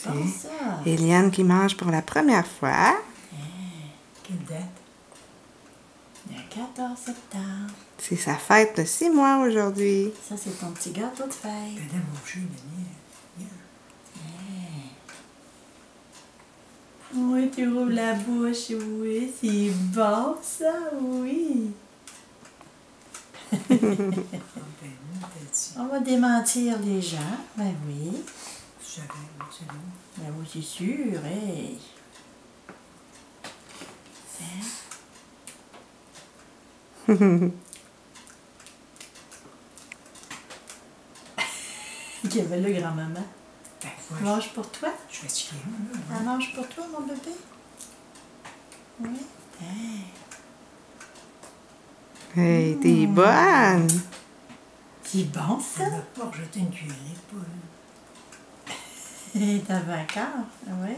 C'est bon, ça. Eliane qui mange pour la première fois. Quelle date? Le 14 septembre. C'est sa fête de 6 mois aujourd'hui. Ça, c'est ton petit gâteau de fête. T'as mangé, Denis. Oui, tu rouvres la bouche, oui, c'est bon ça, oui. On va démentir les gens, ben oui. C'est bon. Ben oui, c'est sûr, hey. Qu'il y avait le grand-maman. Ben, Mange pour toi? Je suis fatiguée. Elle mange pour toi, mon bébé? Oui. Hey, t'es bonne! C'est bon, ça? Elle m'a pas rejeté une cuillerée de poule. T'avais encore? Oui.